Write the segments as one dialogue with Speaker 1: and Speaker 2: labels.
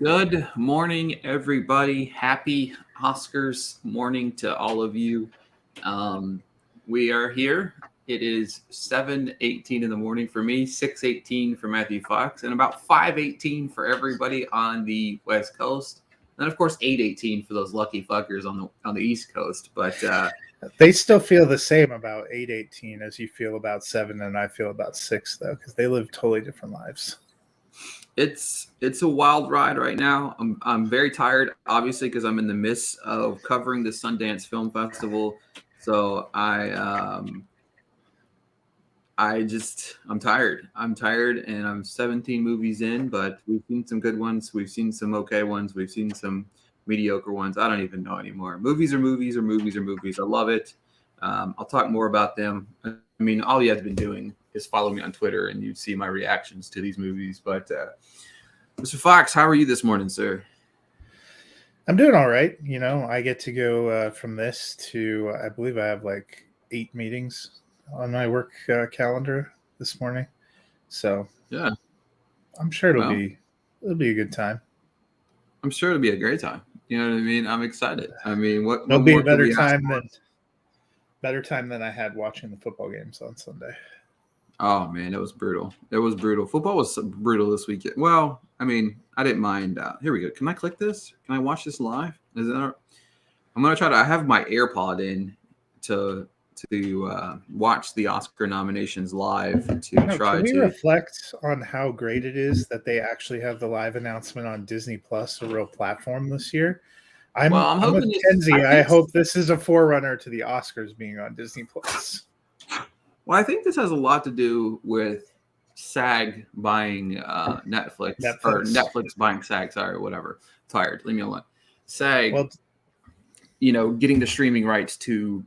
Speaker 1: Good morning, everybody. Happy Oscars morning to all of you. Um, we are here. It is 7:18 in the morning for me, 6:18 for Matthew Fox, and about 5:18 for everybody on the West Coast. And of course, 8:18 for those lucky fuckers on the East Coast. But
Speaker 2: They still feel the same about 8:18 as you feel about 7 and I feel about 6, though, because they live totally different lives.
Speaker 1: It's a wild ride right now. I'm very tired, obviously, because I'm in the midst of covering the Sundance Film Festival. So I'm tired. I'm tired, and I'm 17 movies in, but we've seen some good ones. We've seen some okay ones. We've seen some mediocre ones. I don't even know anymore. Movies are movies or movies are movies. I love it. I'll talk more about them. I mean, all you have been doing is follow me on Twitter, and you'd see my reactions to these movies. But Mr. Fox, how are you this morning, sir?
Speaker 2: I'm doing all right. I get to go from this to, I believe I have like 8 meetings on my work calendar this morning. So
Speaker 1: Yeah,
Speaker 2: I'm sure it'll be a good time.
Speaker 1: I'm sure it'll be a great time. You know what I mean? I'm excited. I mean, what
Speaker 2: It'll be
Speaker 1: more
Speaker 2: a
Speaker 1: could we ask for?
Speaker 2: better time than I had watching the football games on Sunday.
Speaker 1: Oh man, it was brutal. It was brutal. Football was brutal this weekend. Well, I mean, I didn't mind. Here we go. Can I click this? Can I watch this live? Is that? I'm gonna try to. I have my AirPod in to watch the Oscar nominations live to try
Speaker 2: Can we
Speaker 1: to.
Speaker 2: reflect on how great it is that they actually have the live announcement on Disney Plus, a real platform this year?
Speaker 1: Well,
Speaker 2: I'm
Speaker 1: I'm
Speaker 2: with
Speaker 1: hoping it's.
Speaker 2: Kenzie. I hope this is a forerunner to the Oscars being on Disney Plus.
Speaker 1: Well, I think this has a lot to do with SAG buying Netflix or Netflix buying SAG. Sorry, whatever. Tired. Leave me alone. SAG.
Speaker 2: Well,
Speaker 1: getting the streaming rights to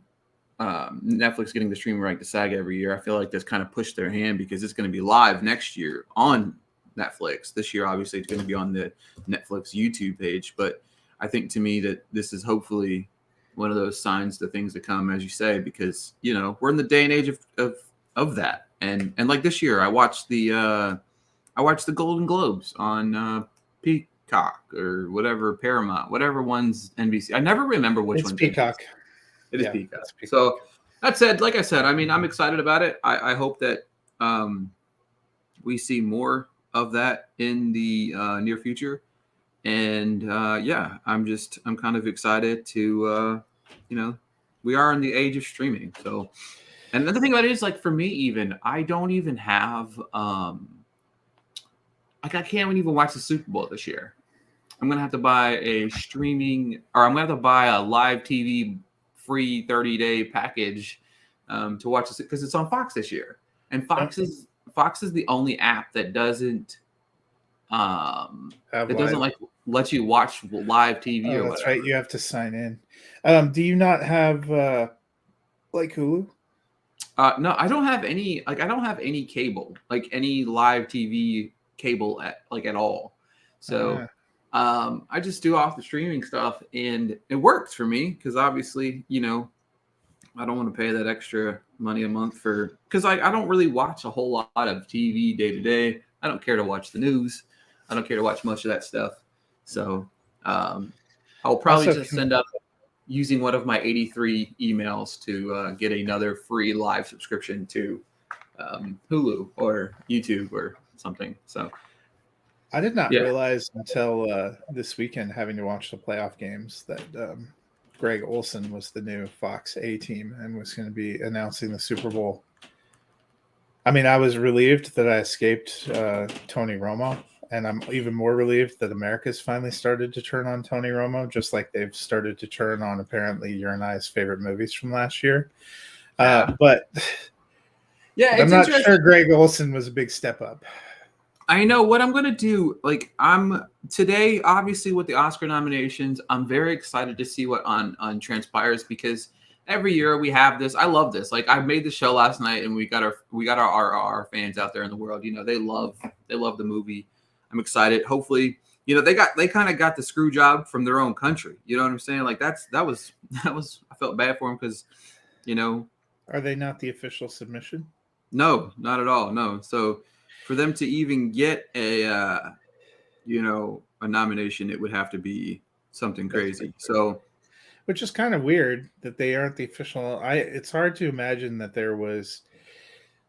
Speaker 1: Netflix, getting the streaming right to SAG every year. I feel like that's kind of pushed their hand because it's going to be live next year on Netflix. This year, obviously, it's going to be on the Netflix YouTube page. But I think to me that this is hopefully one of those signs to things to come, as you say, because we're in the day and age of that. And like this year, I watched the Golden Globes on Peacock or whatever, Paramount, whatever one's NBC. I never remember which one's
Speaker 2: Peacock.
Speaker 1: NBC. It is Peacock. So that said, like I said, I mean, I'm excited about it. I hope that we see more of that in the near future. And yeah, I'm kind of excited to, we are in the age of streaming. So, and another thing about it is, like, for me, even I don't even have, like, I can't even watch the Super Bowl this year. I'm gonna have to buy a streaming, or I'm gonna have to buy a live TV free 30-day package to watch this because it's on Fox this year. And Fox is the only app that doesn't like let you watch live TV or whatever.
Speaker 2: That's right. You have to sign in. Do you not have like Hulu?
Speaker 1: No, I don't have any. Like, I don't have any cable, like any live TV cable at all. So I just do off the streaming stuff, and it works for me because obviously, I don't want to pay that extra money a month because I don't really watch a whole lot of TV day to day. I don't care to watch the news. I don't care to watch much of that stuff. So I'll probably just end up using one of my 83 emails to get another free live subscription to Hulu or YouTube or something. So
Speaker 2: I did not realize until this weekend, having to watch the playoff games, that Greg Olson was the new Fox A team and was going to be announcing the Super Bowl. I mean, I was relieved that I escaped Tony Romo, and I'm even more relieved that America's finally started to turn on Tony Romo, just like they've started to turn on apparently your and I's favorite movies from last year. But
Speaker 1: yeah,
Speaker 2: I'm not sure Greg Olson was a big step up.
Speaker 1: I know what I'm going to do. Like, today, obviously, with the Oscar nominations, I'm very excited to see what on transpires because every year we have this. I love this. Like, I made the show last night, and we got our fans out there in the world. They love the movie. I'm excited. Hopefully, they kind of got the screw job from their own country. You know what I'm saying? Like, that was. I felt bad for them because,
Speaker 2: Are they not the official submission?
Speaker 1: No, not at all. No. So for them to even get a a nomination, it would have to be something crazy. So,
Speaker 2: which is kind of weird that they aren't the official. It's hard to imagine that there was.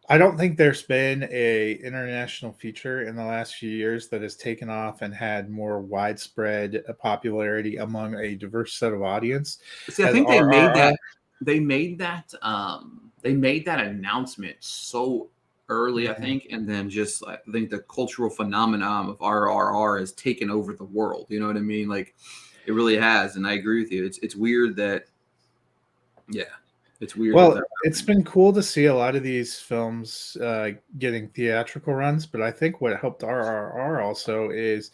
Speaker 2: I don't think there's been a international feature in the last few years that has taken off and had more widespread popularity among a diverse set of audience.
Speaker 1: See, I think
Speaker 2: RRR.
Speaker 1: they made that announcement so early, I think, and then just I think the cultural phenomenon of RRR has taken over the world. You know what I mean? Like it really has, and I agree with you. It's weird that, yeah. It's weird.
Speaker 2: Well, it's been cool to see a lot of these films getting theatrical runs, but I think what helped RRR also is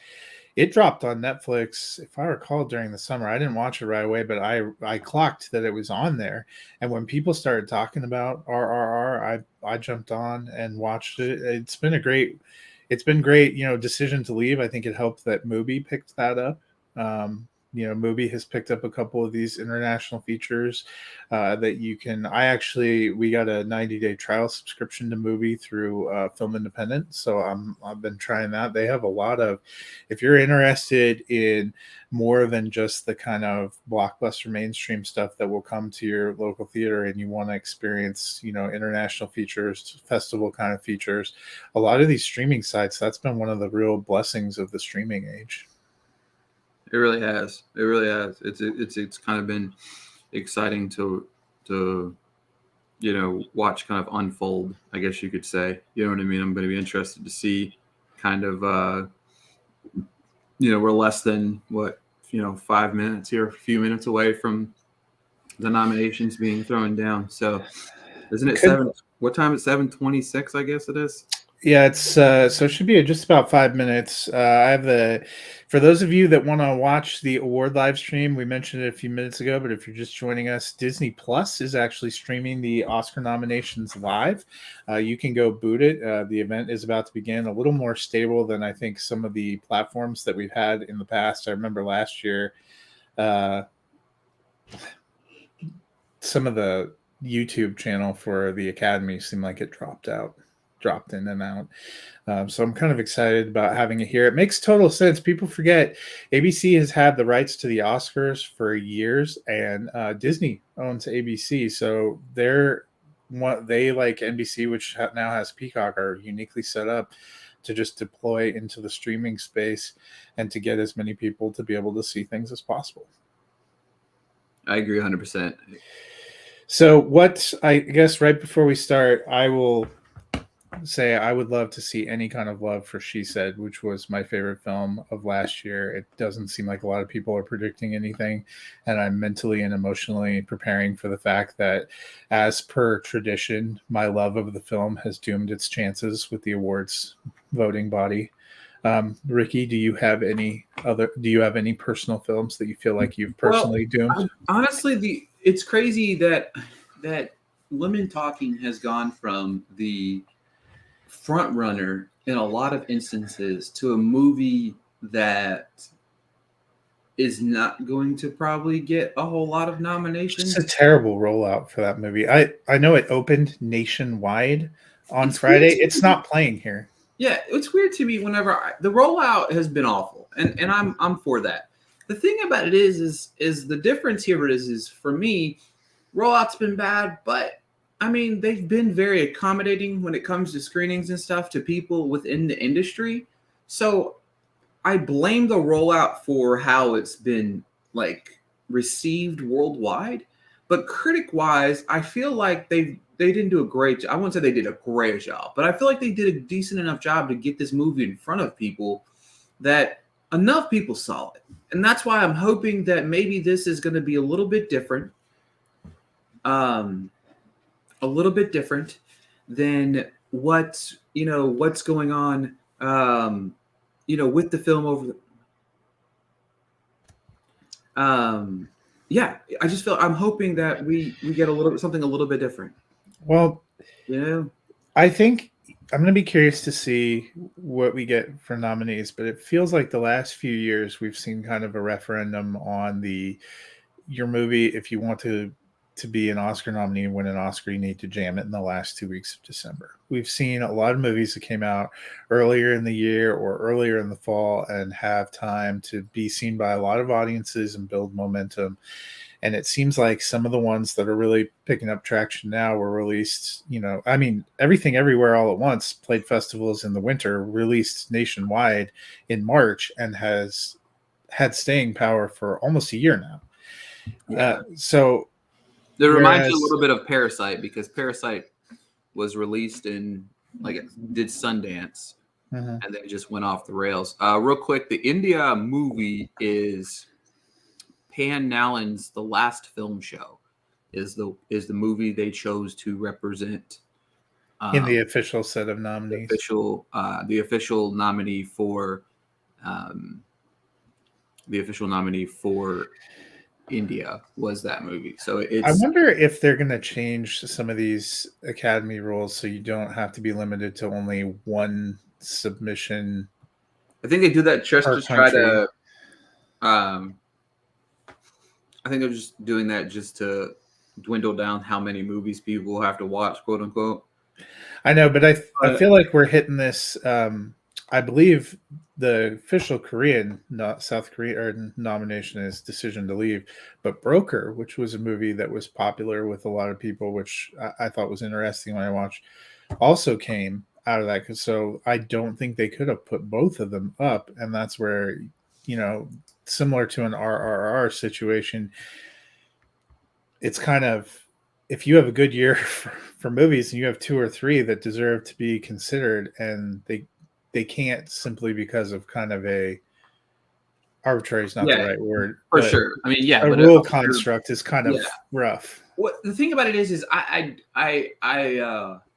Speaker 2: it dropped on Netflix, if I recall, during the summer. I didn't watch it right away, but I clocked that it was on there. And when people started talking about RRR, I jumped on and watched it. It's been great, decision to leave. I think it helped that Mubi picked that up. Mubi has picked up a couple of these international features that you can. We got a 90-day trial subscription to Mubi through Film Independent, so I've been trying that. They have a lot of. If you're interested in more than just the kind of blockbuster mainstream stuff that will come to your local theater, and you want to experience, international features, festival kind of features, a lot of these streaming sites. That's been one of the real blessings of the streaming age.
Speaker 1: It really has. It really has. It's kind of been exciting to watch kind of unfold, I guess you could say. You know what I mean? I'm going to be interested to see kind of we're less than 5 minutes here, a few minutes away from the nominations being thrown down. So isn't it what time? It's 7:26, I guess it is.
Speaker 2: Yeah, it's so it should be just about 5 minutes. I have for those of you that want to watch the award live stream, we mentioned it a few minutes ago, but if you're just joining us, Disney Plus is actually streaming the Oscar nominations live. You can go boot it. The event is about to begin, a little more stable than I think some of the platforms that we've had in the past. I remember last year, some of the YouTube channel for the Academy seemed like it dropped in and out. So I'm kind of excited about having it here. It makes total sense. People forget ABC has had the rights to the Oscars for years, and Disney owns ABC. So they like NBC, which now has Peacock, are uniquely set up to just deploy into the streaming space and to get as many people to be able to see things as possible.
Speaker 1: I agree 100%.
Speaker 2: So I guess right before we start, I will say I would love to see any kind of love for She Said, which was my favorite film of last year. It doesn't seem like a lot of people are predicting anything, and I'm mentally and emotionally preparing for the fact that, as per tradition, my love of the film has doomed its chances with the awards voting body. Ricky, do you have any personal films that you feel like you've personally doomed?
Speaker 1: Honestly, it's crazy that Women Talking has gone from the front runner in a lot of instances to a movie that is not going to probably get a whole lot of nominations.
Speaker 2: It's a terrible rollout for that movie. I know it opened nationwide on Friday. It's not playing here.
Speaker 1: Yeah, it's weird to me whenever the rollout has been awful, and I'm for that. The thing about it is the difference here is for me, rollout's been bad, but I mean, they've been very accommodating when it comes to screenings and stuff to people within the industry. So I blame the rollout for how it's been received worldwide. But critic-wise, I feel like they didn't do a great job. I wouldn't say they did a great job, but I feel like they did a decent enough job to get this movie in front of people that enough people saw it. And that's why I'm hoping that maybe this is going to be a little bit different. A little bit different than what's going on, with the film over yeah, I just feel I'm hoping that we get something a little bit different.
Speaker 2: Well, I think I'm going to be curious to see what we get for nominees, but it feels like the last few years we've seen kind of a referendum on your movie. If you want to to be an Oscar nominee and win an Oscar, you need to jam it in the last 2 weeks of December. We've seen a lot of movies that came out earlier in the year or earlier in the fall and have time to be seen by a lot of audiences and build momentum. And it seems like some of the ones that are really picking up traction now were released, Everything Everywhere All at Once played festivals in the winter, released nationwide in March, and has had staying power for almost a year now.
Speaker 1: Yeah.
Speaker 2: So
Speaker 1: it reminds you a little bit of Parasite, because Parasite was released in, like, it did Sundance, and then just went off the rails. Real quick, the India movie is Pan Nalan's The Last Film Show. Is the movie they chose to represent
Speaker 2: in the official set of nominees.
Speaker 1: The official nominee for India was that movie. So
Speaker 2: I wonder if they're going to change some of these Academy rules so you don't have to be limited to only one submission.
Speaker 1: I think they do that just to try to. I think they're just doing that just to dwindle down how many movies people will have to watch, quote unquote.
Speaker 2: I know, but I feel like we're hitting this. I believe the official South Korean nomination is Decision to Leave, but Broker, which was a movie that was popular with a lot of people, which I thought was interesting when I watched, also came out of that. So I don't think they could have put both of them up, and that's where, similar to an RRR situation, it's kind of, if you have a good year for movies and you have 2 or 3 that deserve to be considered, and they can't simply because of kind of a arbitrary is not the right word.
Speaker 1: For sure. I mean,
Speaker 2: a rule construct is kind of rough.
Speaker 1: What the thing about it is I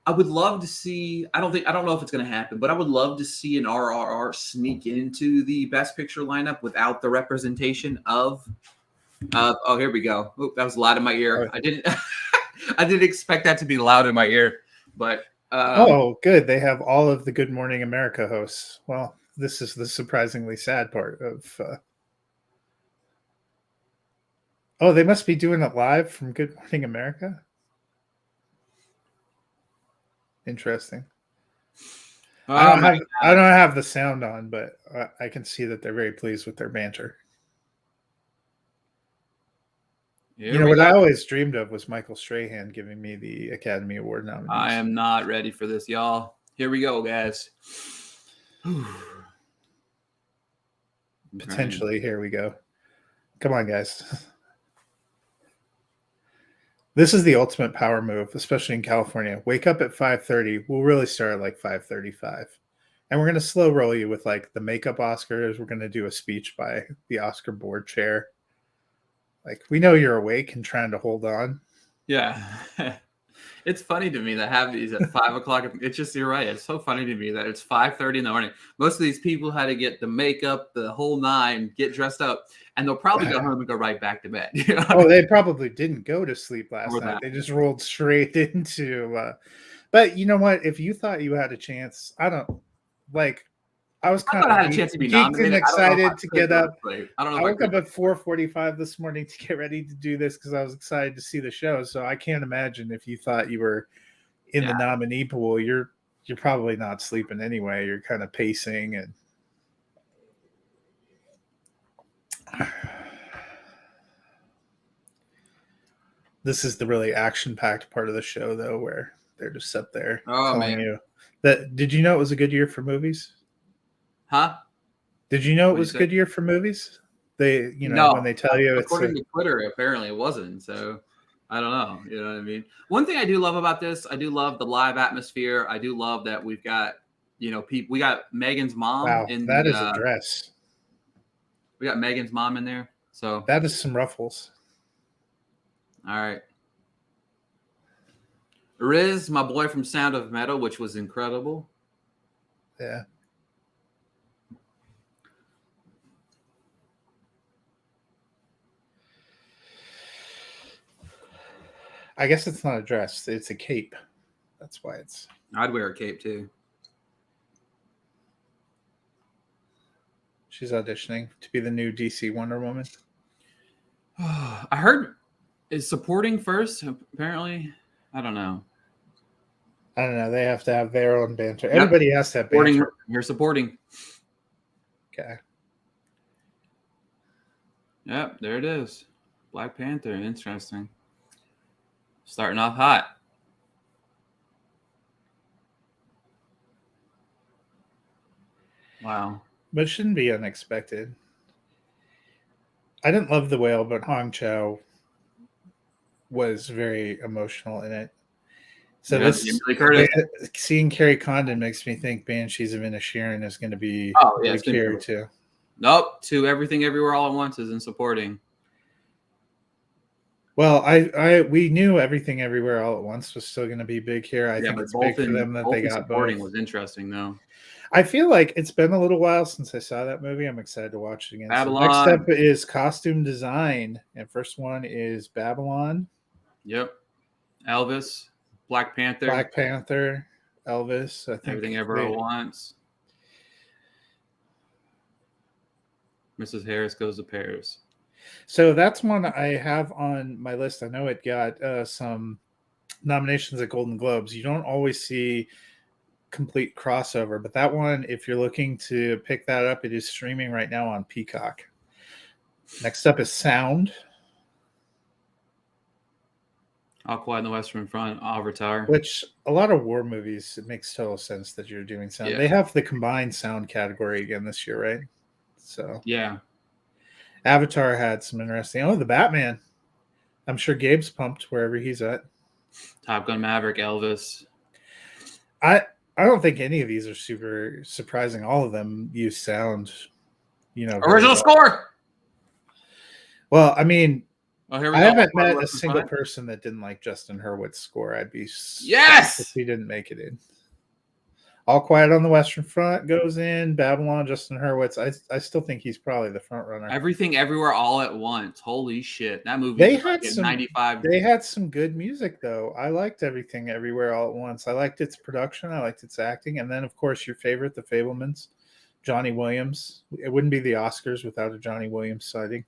Speaker 1: would love to see. I don't know if it's going to happen, but I would love to see an RRR sneak into the Best Picture lineup without the representation of. Oh, here we go. Oop, that was loud in my ear. I didn't expect that to be loud in my ear, but.
Speaker 2: Good. They have all of the Good Morning America hosts. Well, this is the surprisingly sad part of. They must be doing it live from Good Morning America. Interesting. I don't have the sound on, but I can see that they're very pleased with their banter. What I always dreamed of was Michael Strahan giving me the Academy Award nominees.
Speaker 1: I am not ready for this, y'all. Here we go, guys.
Speaker 2: Potentially, here we go. Come on, guys. This is the ultimate power move, especially in California. Wake up at 5:30. We'll really start at like 5:35. And we're going to slow roll you with like the makeup Oscars. We're going to do a speech by the Oscar board chair. Like, we know you're awake and trying to hold on.
Speaker 1: Yeah. It's funny to me that have these at 5 o'clock. It's just, you're right. It's so funny to me that it's 5:30 in the morning. Most of these people had to get the makeup, the whole nine, get dressed up, and they'll probably go home and go right back to bed.
Speaker 2: They probably didn't go to sleep last night. They just rolled straight into. But you know what? If you thought you had a chance, I was kind of geeked and excited to get up. I woke up at 4:45 this morning to get ready to do this because I was excited to see the show. So I can't imagine if you thought you were in the nominee pool, you're probably not sleeping anyway. You're kind of pacing and. This is the really action-packed part of the show, though, where they're just up there telling you that. Did you know it was a good year for movies?
Speaker 1: Huh?
Speaker 2: Did you know it was a good year for movies? When they tell you,
Speaker 1: according to Twitter, apparently it wasn't. So I don't know. You know what I mean? One thing I do love about this, I do love the live atmosphere. I do love that we've got, people. We got Megan's mom.
Speaker 2: Wow, that is a dress.
Speaker 1: We got Megan's mom in there. So
Speaker 2: that is some ruffles.
Speaker 1: All right. Riz, my boy from Sound of Metal, which was incredible.
Speaker 2: Yeah. I guess it's not a dress. It's a cape. That's why it's.
Speaker 1: I'd wear a cape too.
Speaker 2: She's auditioning to be the new DC Wonder Woman.
Speaker 1: I heard Is supporting first? Apparently, I don't know.
Speaker 2: They have to have their own banter. Yep. Everybody has to have banter.
Speaker 1: You're supporting.
Speaker 2: Okay.
Speaker 1: Yep, there it is. Black Panther. Interesting. Starting off hot. Wow.
Speaker 2: But it shouldn't be unexpected. I didn't love The Whale, but Hong Chow was very emotional in it. So seeing Carrie Condon makes me think Banshees of Inisherin is going to be Big Hero too.
Speaker 1: Nope, to Everything Everywhere All at Once is in supporting.
Speaker 2: Well, we knew Everything Everywhere All at Once was still going to be big here. I think it's big for them that they got both.
Speaker 1: Was interesting though.
Speaker 2: I feel like it's been a little while since I saw that movie. I'm excited to watch it again.
Speaker 1: Babylon.
Speaker 2: So next step is costume design, and first one is Babylon.
Speaker 1: Yep. Elvis, Black Panther,
Speaker 2: Elvis. I think
Speaker 1: Everything Everywhere All at Once. Mrs. Harris Goes to Paris.
Speaker 2: So that's one I have on my list. I know it got some nominations at Golden Globes. You don't always see complete crossover, but that one, if you're looking to pick that up, it is streaming right now on Peacock. Next up is sound.
Speaker 1: All Quiet on the Western Front, Avatar.
Speaker 2: Which a lot of war movies, it makes total sense that you're doing sound. Yeah. They have the combined sound category again this year, right? So
Speaker 1: yeah.
Speaker 2: Avatar had some interesting. Oh, the Batman. I'm sure Gabe's pumped wherever he's at.
Speaker 1: Top Gun Maverick, Elvis.
Speaker 2: I don't think any of these are super surprising. All of them use sound,
Speaker 1: Original score.
Speaker 2: Well, I mean, I haven't met a single
Speaker 1: front.
Speaker 2: person that didn't like Justin Hurwitz's score. I'd be
Speaker 1: yes
Speaker 2: if he didn't make it in. All Quiet on the Western Front goes in. Babylon, Justin Hurwitz. I still think he's probably the front runner.
Speaker 1: Everything Everywhere All at Once. Holy shit. That movie
Speaker 2: they had some
Speaker 1: 95.
Speaker 2: They had some good music though. I liked Everything Everywhere All at Once. I liked its production. I liked its acting. And then of course your favorite, The Fabelmans, Johnny Williams. It wouldn't be the Oscars without a Johnny Williams sighting.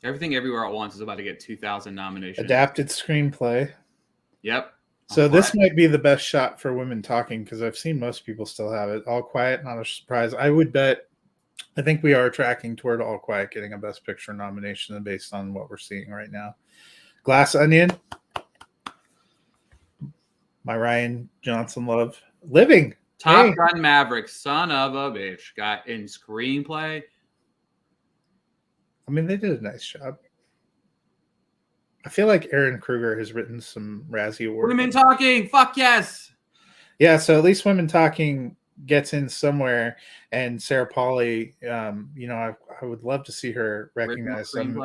Speaker 1: Everything Everywhere at Once is about to get 2,000 nominations.
Speaker 2: Adapted screenplay.
Speaker 1: Yep.
Speaker 2: So this might be the best shot for women talking because I've seen most people still have it. All Quiet, not a surprise. I would bet. I think we are tracking toward All Quiet getting a Best Picture nomination based on what we're seeing right now. Glass Onion. My Ryan Johnson love. Living.
Speaker 1: Top Gun Maverick, son of a bitch, got in screenplay.
Speaker 2: I mean, they did a nice job. I feel like Aaron Kruger has written some Razzie Awards.
Speaker 1: Women Talking, fuck yes.
Speaker 2: Yeah, so at least Women Talking gets in somewhere, and Sarah Polley, I would love to see her recognize some.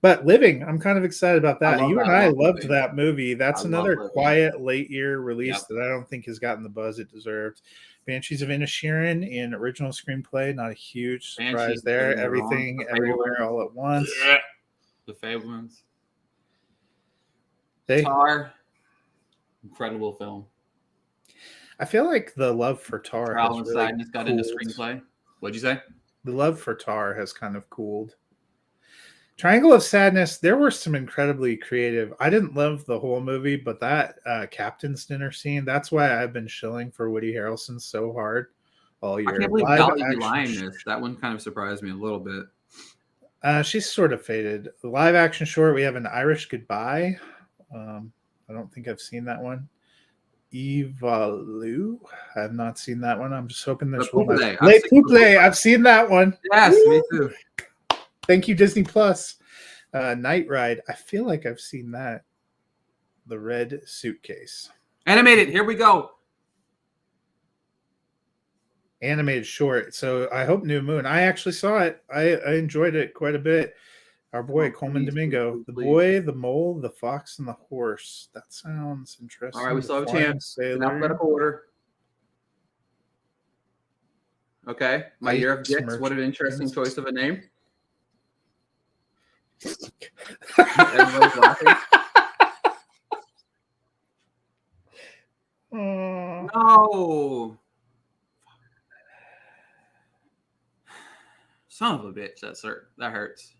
Speaker 2: But Living, I'm kind of excited about that. You and I loved that movie. That's another quiet late year release that I don't think has gotten the buzz it deserved. Banshees of Inisherin in original screenplay, not a huge surprise there. Everything Everywhere All at Once.
Speaker 1: Yeah. The Fabelmans.
Speaker 2: Hey.
Speaker 1: Tar. Incredible film.
Speaker 2: I feel like the love for Tar
Speaker 1: has really got into screenplay. What'd you say?
Speaker 2: The love for Tar has kind of cooled. Triangle of Sadness, there were some incredibly creative. I didn't love the whole movie, but that captain's dinner scene, that's why I've been shilling for Woody Harrelson so hard all year.
Speaker 1: I can't believe Dolly lying this. That one kind of surprised me a little bit.
Speaker 2: She's sort of faded. The live action short, we have An Irish Goodbye. I don't think I've seen that one. Eva Lou. I have not seen that one. I'm just hoping there's one. Le Pouple. I've seen that one.
Speaker 1: Yes, Woo! Me too.
Speaker 2: Thank you, Disney Plus. Night Ride. I feel like I've seen that. The Red Suitcase.
Speaker 1: Animated. Here we go.
Speaker 2: Animated short. So I hope New Moon. I actually saw it. I enjoyed it quite a bit. Our boy Coleman Domingo. The Boy, the Mole, the Fox, and the Horse. That sounds interesting.
Speaker 1: All right, we still have a chance. In alphabetical order. Okay. My Year of Dicks. What an interesting choice of a name. Everybody's laughing. No. Son of a bitch. That hurts.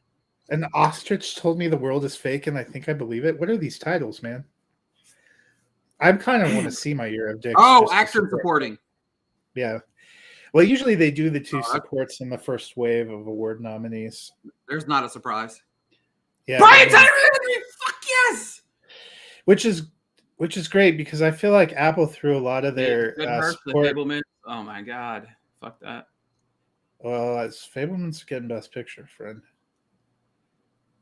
Speaker 2: An ostrich told me the world is fake, and I think I believe it. What are these titles, man? I kind of want to see my year of dicks.
Speaker 1: Oh, actor supporting.
Speaker 2: Yeah. Well, usually they do the two supports in the first wave of award nominees.
Speaker 1: There's not a surprise.
Speaker 2: Yeah,
Speaker 1: Brian Tyree Henry, fuck yes.
Speaker 2: Which is great because I feel like Apple threw a lot of their support.
Speaker 1: The Fablemans. Oh my god, fuck that.
Speaker 2: Well, it's Fableman's getting Best Picture, friend.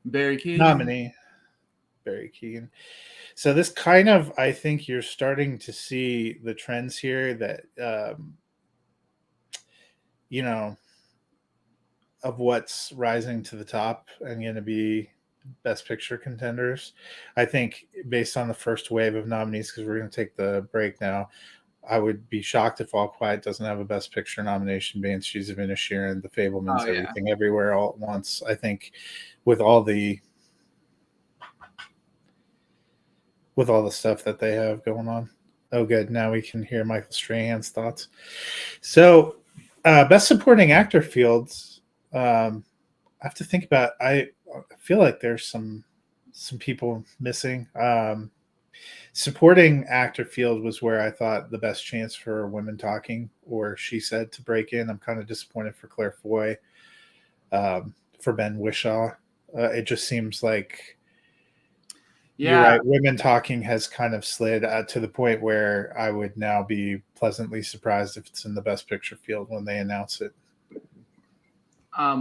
Speaker 1: Barry Keoghan.
Speaker 2: Nominee. Barry Keoghan. So this kind of, I think you're starting to see the trends here that, you know, of what's rising to the top and going to be Best Picture contenders. I think based on the first wave of nominees, because we're going to take the break now, I would be shocked if All Quiet doesn't have a Best Picture nomination. Banshees of Inisherin, The Fablemans, Everything Everywhere All at Once. I think with all the stuff that they have going on. Oh, good. Now we can hear Michael Strahan's thoughts. So, Best Supporting Actor fields. I have to think about. I feel like there's some people missing. Supporting actor field was where I thought the best chance for Women Talking or She Said to break in. I'm kind of disappointed for Claire Foy, for Ben Whishaw. It just seems like, you're right. Women Talking has kind of slid to the point where I would now be pleasantly surprised if it's in the Best Picture field when they announce it.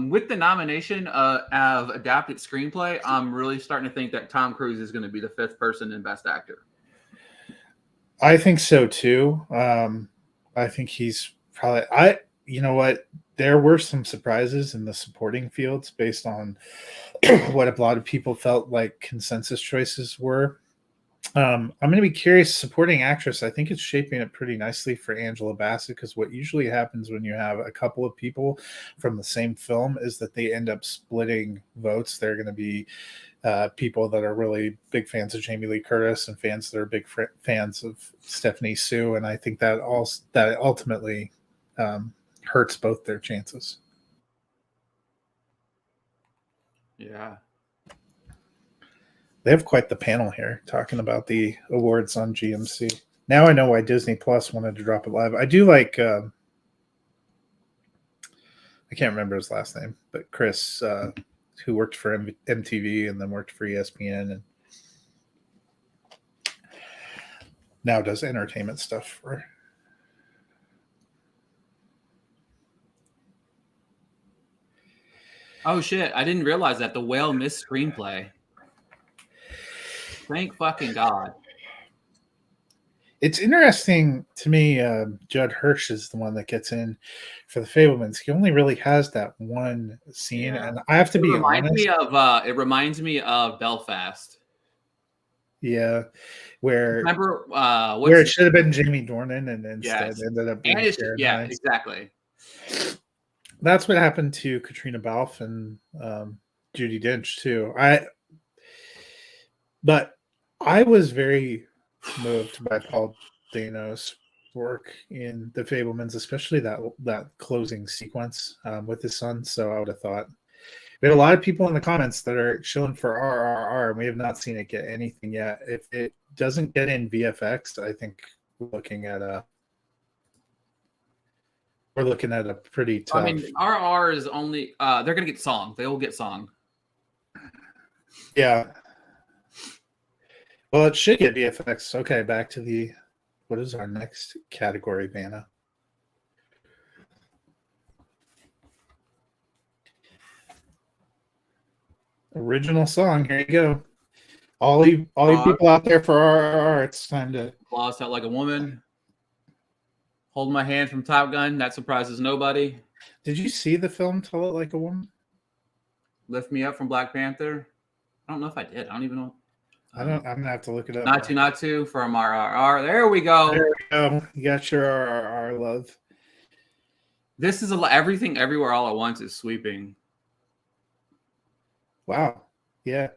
Speaker 1: With the nomination of adapted screenplay, I'm really starting to think that Tom Cruise is going to be the fifth person in Best Actor.
Speaker 2: I think so too. I think he's probably. You know what? There were some surprises in the supporting fields based on what a lot of people felt like consensus choices were. I'm going to be curious. Supporting actress, I think it's shaping it pretty nicely for Angela Bassett, because what usually happens when you have a couple of people from the same film is that they end up splitting votes. They're going to be people that are really big fans of Jamie Lee Curtis and fans that are big fans of Stephanie Sue, and I think that ultimately hurts both their chances.
Speaker 1: Yeah.
Speaker 2: They have quite the panel here talking about the awards on GMC. Now I know why Disney Plus wanted to drop it live. I do like, I can't remember his last name, but Chris, who worked for MTV and then worked for ESPN and now does entertainment stuff for.
Speaker 1: Oh shit! I didn't realize that The Whale missed screenplay. Thank fucking God.
Speaker 2: It's interesting to me. Judd Hirsch is the one that gets in for The Fablemans. He only really has that one scene, and I have to be honest.
Speaker 1: It reminds me of Belfast.
Speaker 2: Yeah, where
Speaker 1: remember
Speaker 2: where it should have been Jamie Dornan, and instead ended up being
Speaker 1: Sharon Hines. Exactly.
Speaker 2: That's what happened to Katrina Balfe and Judi Dench too. But I was very moved by Paul Dano's work in The Fablemans, especially that closing sequence with his son. So I would have thought we had a lot of people in the comments that are chilling for RRR, and we have not seen it get anything yet. If it doesn't get in VFX, I think we're looking at a pretty tough.
Speaker 1: I mean, RR is only they're gonna get song. They will get song.
Speaker 2: Yeah. Well, it should get VFX. Okay, back to what is our next category, Vanna? Original song. Here you go. All you people out there for RRR, it's time to.
Speaker 1: Lost Out Like a Woman. Hold My Hand from Top Gun. That surprises nobody.
Speaker 2: Did you see the film Tell It Like a Woman?
Speaker 1: Lift Me Up from Black Panther. I don't know if I did. I don't even know.
Speaker 2: I'm gonna have to look it up.
Speaker 1: Not to from RRR. There we go.
Speaker 2: There we go. You got your RRR love.
Speaker 1: This is Everything Everywhere All at Once is sweeping.
Speaker 2: Wow. Yeah.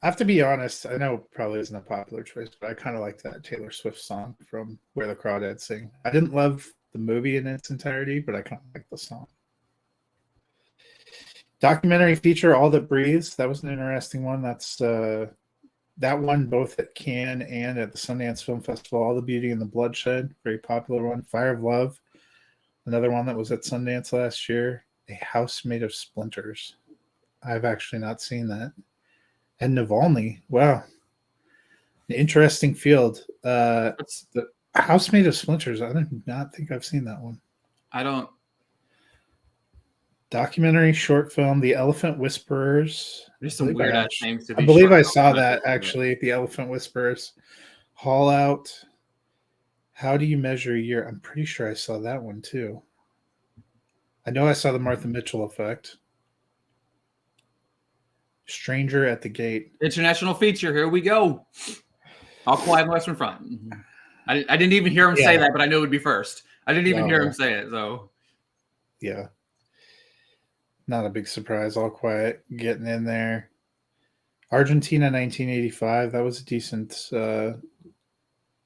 Speaker 2: I have to be honest. I know it probably isn't a popular choice, but I kind of like that Taylor Swift song from Where the Crawdads Sing. I didn't love the movie in its entirety, but I kind of like the song. Documentary feature, All That Breathes. That was an interesting one. That's that one both at Cannes and at the Sundance Film Festival. All the Beauty and the Bloodshed, very popular one. Fire of Love, another one that was at Sundance last year. A House Made of Splinters. I've actually not seen that. And Navalny. Wow. An interesting field. The House Made of Splinters. I do not think I've seen that one.
Speaker 1: I don't.
Speaker 2: Documentary short film, The Elephant Whisperers.
Speaker 1: There's some weird ass names.
Speaker 2: I believe I saw that actually. The Elephant Whisperers. Haul Out. How Do You Measure a Year? I'm pretty sure I saw that one too. I know I saw The Martha Mitchell Effect. Stranger at the Gate.
Speaker 1: International feature. Here we go. All Quiet on the Western Front. I didn't even hear him say that, but I knew it would be first. I didn't even hear him say it. So,
Speaker 2: yeah. Not a big surprise. All Quiet getting in there. Argentina 1985. That was a decent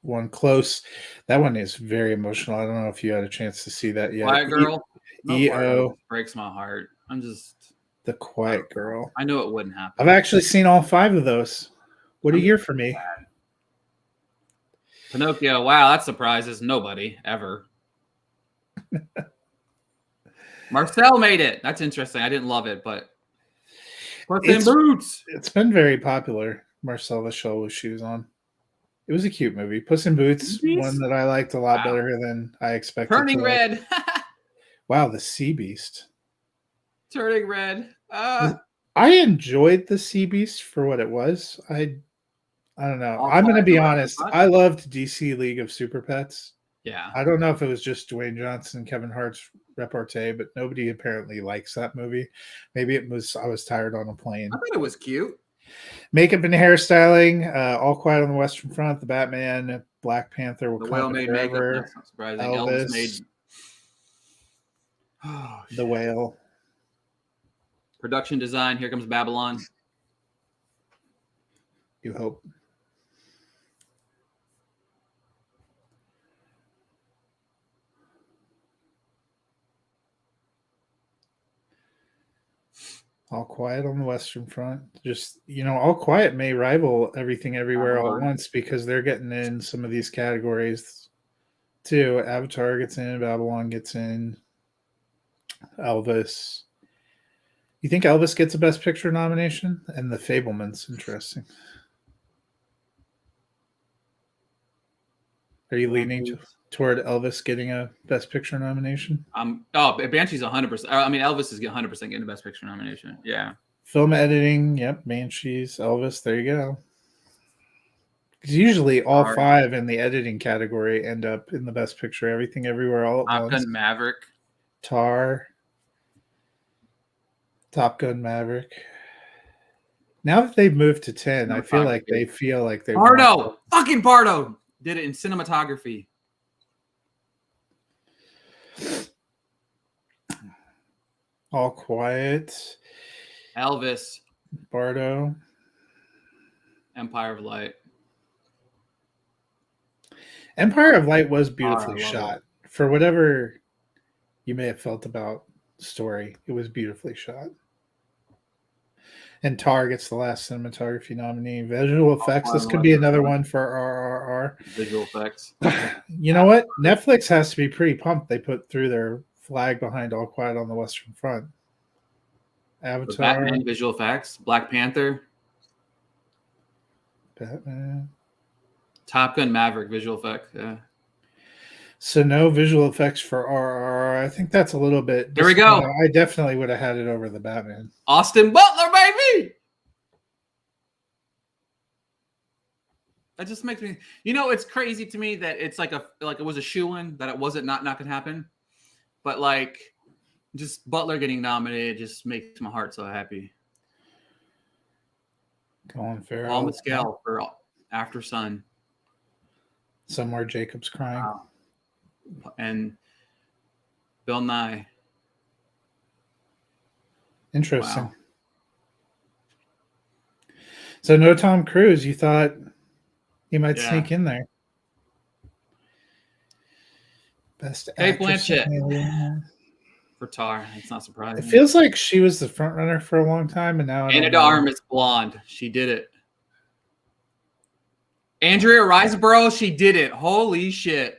Speaker 2: one. Close. That one is very emotional. I don't know if you had a chance to see that yet.
Speaker 1: Quiet Girl.
Speaker 2: EO
Speaker 1: breaks my heart. I'm just
Speaker 2: The Quiet Girl.
Speaker 1: I knew it wouldn't happen.
Speaker 2: I've actually seen all 5 of those. What a year for me.
Speaker 1: Pinocchio. Wow, that surprises nobody ever. Marcel made it. That's interesting. I didn't love it, but Puss in Boots.
Speaker 2: It's been very popular. Marcel the Shell with shoes on. It was a cute movie. Puss in Boots, one that I liked a lot better than I expected.
Speaker 1: Turning Red.
Speaker 2: Wow, The Sea Beast.
Speaker 1: Turning Red.
Speaker 2: I enjoyed The Sea Beast for what it was. I don't know. I'm going to be honest. I loved DC League of Super Pets.
Speaker 1: Yeah.
Speaker 2: I don't know if it was just Dwayne Johnson and Kevin Hart's repartee, but nobody apparently likes that movie. Maybe it was I was tired on a plane.
Speaker 1: I thought it was cute.
Speaker 2: Makeup and hairstyling, All Quiet on the Western Front, The Batman, Black Panther,
Speaker 1: The Whale made makeup. That's not surprising.
Speaker 2: Elvis
Speaker 1: made
Speaker 2: The Whale.
Speaker 1: Production design. Here Comes Babylon.
Speaker 2: You hope. All Quiet on the Western Front. Just, All Quiet may rival Everything Everywhere All at Once because they're getting in some of these categories too. Avatar gets in, Babylon gets in, Elvis. You think Elvis gets a Best Picture nomination? And The Fabelmans, interesting. Are you leaning toward Elvis getting a Best Picture nomination?
Speaker 1: Banshee's 100%. I mean, Elvis is 100% getting the Best Picture nomination. Yeah.
Speaker 2: Film editing, yep. Banshees, Elvis. There you go. Because usually all 5 in the editing category end up in the Best Picture. Everything Everywhere All at Once.
Speaker 1: Top Gun Maverick.
Speaker 2: Tar. Top Gun Maverick. Now that they've moved to 10, I feel like they
Speaker 1: Bardo. Fucking Bardo did it in cinematography.
Speaker 2: All Quiet.
Speaker 1: Elvis.
Speaker 2: Bardo.
Speaker 1: Empire of Light.
Speaker 2: Empire of Light was beautifully shot. For whatever you may have felt about the story, it was beautifully shot. And Tar gets the last cinematography nominee. Visual effects. This could be another one for RRR.
Speaker 1: Visual effects.
Speaker 2: You know what? Netflix has to be pretty pumped. They put through their flag behind All Quiet on the Western Front. Avatar.
Speaker 1: Batman visual effects. Black Panther.
Speaker 2: Batman.
Speaker 1: Top Gun Maverick visual effects. Yeah.
Speaker 2: So no visual effects for RRR. I think that's a little bit.
Speaker 1: Here we go.
Speaker 2: I definitely would have had it over the Batman.
Speaker 1: Austin Butler, baby. That just makes me. It's crazy to me that it's like it was a shoo-in that it wasn't not gonna happen, but just Butler getting nominated just makes my heart so happy.
Speaker 2: Colin Farrell.
Speaker 1: Paul Mescal for After Sun.
Speaker 2: Somewhere Jacob's Crying.
Speaker 1: Wow. And Bill Nye.
Speaker 2: Interesting. Wow. So no Tom Cruise. You thought he might sneak in there. Best
Speaker 1: Kate Blanchett. for Tar. It's not surprising.
Speaker 2: It feels like she was the front runner for a long time, and now
Speaker 1: Ana de Armas blonde. She did it. Andrea Riseborough, she did it. Holy shit.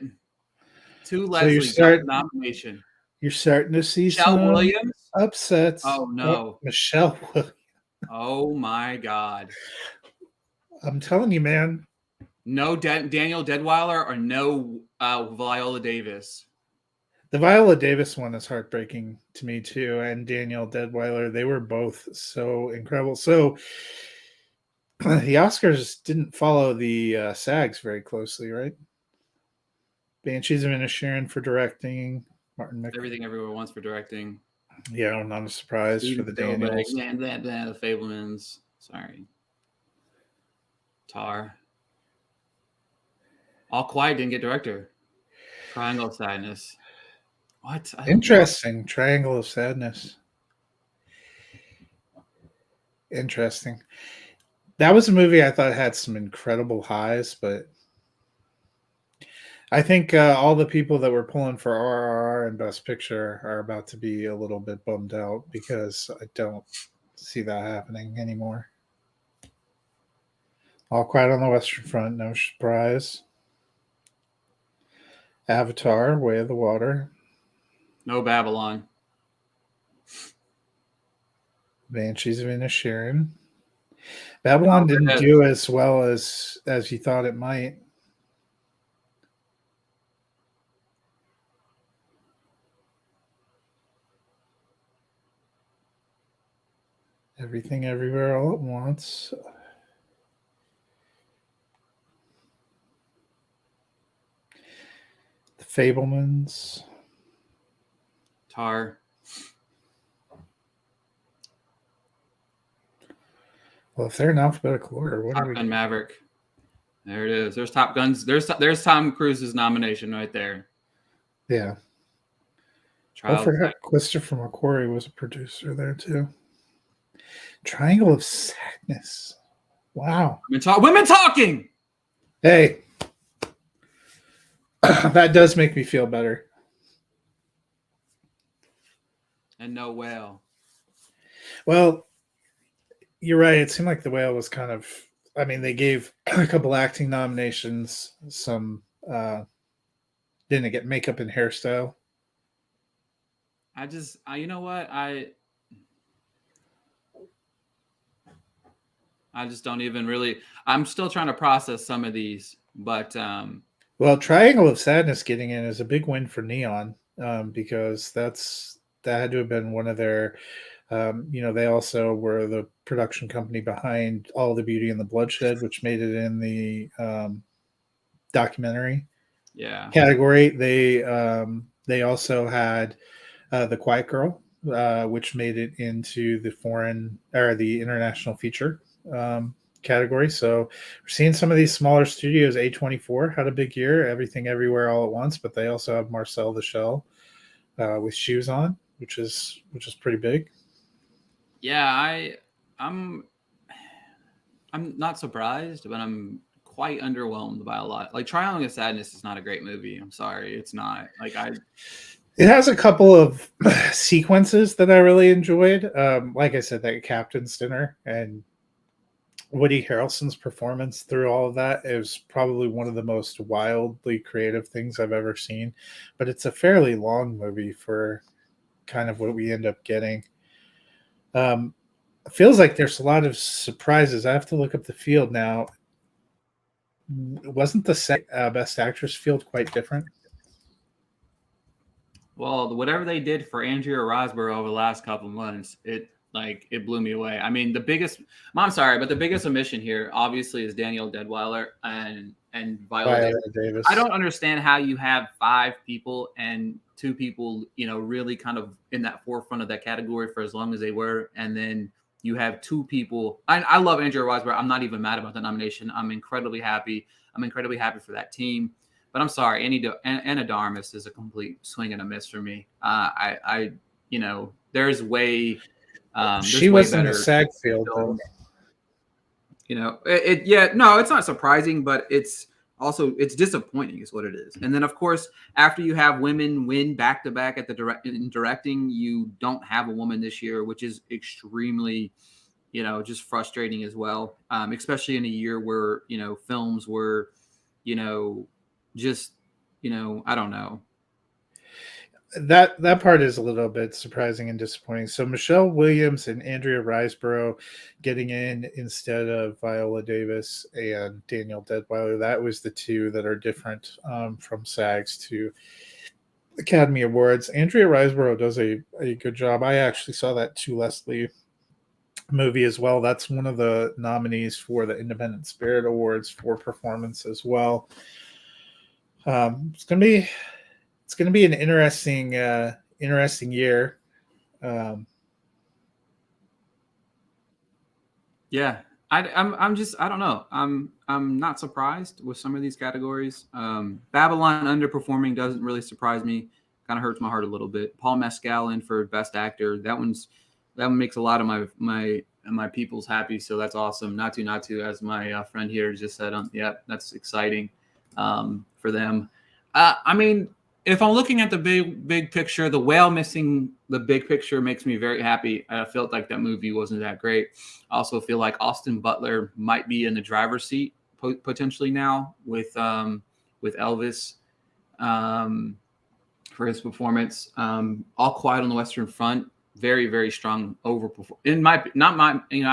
Speaker 1: To Leslie nomination.
Speaker 2: You're starting to see
Speaker 1: Michelle
Speaker 2: some
Speaker 1: Williams
Speaker 2: upsets.
Speaker 1: Oh no,
Speaker 2: Michelle Williams.
Speaker 1: Oh my God.
Speaker 2: I'm telling you, man.
Speaker 1: No Daniel Deadweiler or no Viola Davis.
Speaker 2: The Viola Davis one is heartbreaking to me too, and Daniel Deadweiler. They were both so incredible. So the Oscars didn't follow the SAGs very closely, right? Banshees of Inisherin for directing. Martin
Speaker 1: Everything Everywhere Once for directing.
Speaker 2: Yeah, not a surprise for the Daniels.
Speaker 1: And the Fablemans. Sorry. Tar. All Quiet didn't get director. Triangle of Sadness. What?
Speaker 2: Interesting. Triangle of Sadness. Interesting. That was a movie I thought had some incredible highs, but I think all the people that were pulling for RRR and Best Picture are about to be a little bit bummed out because I don't see that happening anymore. All Quiet on the Western Front, no surprise. Avatar, Way of the Water.
Speaker 1: No Babylon.
Speaker 2: Banshees of Inisherin. Babylon didn't do as well as you thought it might. Everything Everywhere All at Once. The Fablemans.
Speaker 1: Tar.
Speaker 2: Well, if they're in alphabetical order, what
Speaker 1: Top
Speaker 2: are we?
Speaker 1: Gun Maverick. There it is. There's Top Guns. There's Tom Cruise's nomination right there.
Speaker 2: Yeah. I forgot Christopher McQuarrie was a producer there too. Triangle of Sadness. Wow.
Speaker 1: Women talking.
Speaker 2: Hey. That does make me feel better.
Speaker 1: And no Whale.
Speaker 2: Well, you're right. It seemed like The Whale was kind of, I mean, they gave a couple acting nominations, some didn't get makeup and hairstyle.
Speaker 1: You know what? I just don't even really, I'm still trying to process some of these, but
Speaker 2: well, Triangle of Sadness getting in is a big win for Neon, because that had to have been one of their they also were the production company behind All the Beauty and the Bloodshed, which made it in the documentary category. They also had The Quiet Girl, which made it into the foreign or the international feature category. So we're seeing some of these smaller studios. A24 had a big year, Everything Everywhere All at Once, but they also have Marcel the Shell with Shoes On, which is pretty big.
Speaker 1: Yeah, I'm not surprised, but I'm quite underwhelmed by a lot. Like Triangle of Sadness is not a great movie. I'm sorry, it's not.
Speaker 2: It has a couple of sequences that I really enjoyed. Like I said, that captain's dinner and Woody Harrelson's performance through all of that is probably one of the most wildly creative things I've ever seen. But it's a fairly long movie for kind of what we end up getting. It feels like there's a lot of surprises. I have to look up the field now. Wasn't the Best Actress field quite different?
Speaker 1: Well, whatever they did for Andrea Riseborough over the last couple of months, it blew me away. I mean, the biggest omission here obviously is Daniel Deadweiler and Viola Davis. I don't understand how you have 5 people and 2 people, really kind of in that forefront of that category for as long as they were, and then you have 2 people. I love Andrea Riseborough. I'm not even mad about the nomination. I'm incredibly happy. For that team. But I'm sorry, Ana de Armas is a complete swing and a miss for me. There's way.
Speaker 2: She was in the SAG field, though.
Speaker 1: No, it's not surprising, but it's also it's disappointing is what it is. And then of course, after you have women win back to back at the in directing, you don't have a woman this year, which is extremely, just frustrating as well. Especially in a year where, films were, just, I don't know.
Speaker 2: That part is a little bit surprising and disappointing. So Michelle Williams and Andrea Riseborough getting in instead of Viola Davis and Daniel Deadwyler. That was the two that are different from SAGs to Academy Awards. Andrea Riseborough does a good job. I actually saw that To Leslie movie as well. That's one of the nominees for the Independent Spirit Awards for performance as well. It's gonna be an interesting year.
Speaker 1: Yeah, I'm just, I don't know. I'm not surprised with some of these categories. Babylon underperforming doesn't really surprise me. Kind of hurts my heart a little bit. Paul Mescal in for Best Actor. That one makes a lot of my peoples happy. So that's awesome. Not to, as my friend here just said. Yeah, that's exciting for them. I mean, if I'm looking at the big picture, The Whale missing the big picture makes me very happy. I felt like that movie wasn't that great. I also feel like Austin Butler might be in the driver's seat potentially now with Elvis for his performance. All Quiet on the Western Front, very, very strong I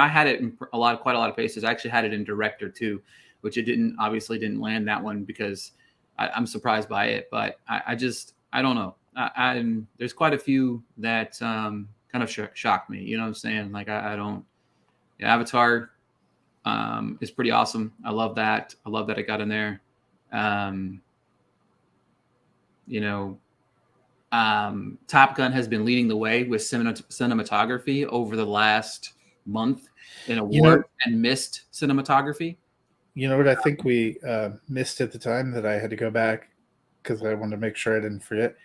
Speaker 1: had it in quite a lot of places. I actually had it in director too, which it obviously didn't land that one because I'm surprised by it, but I don't know. There's quite a few that kind of shocked me. You know what I'm saying? Like I don't. Yeah, Avatar is pretty awesome. I love that. I love that it got in there. Top Gun has been leading the way with cinematography over the last month in award and missed cinematography.
Speaker 2: You know what I think we missed at the time that I had to go back because I wanted to make sure I didn't forget?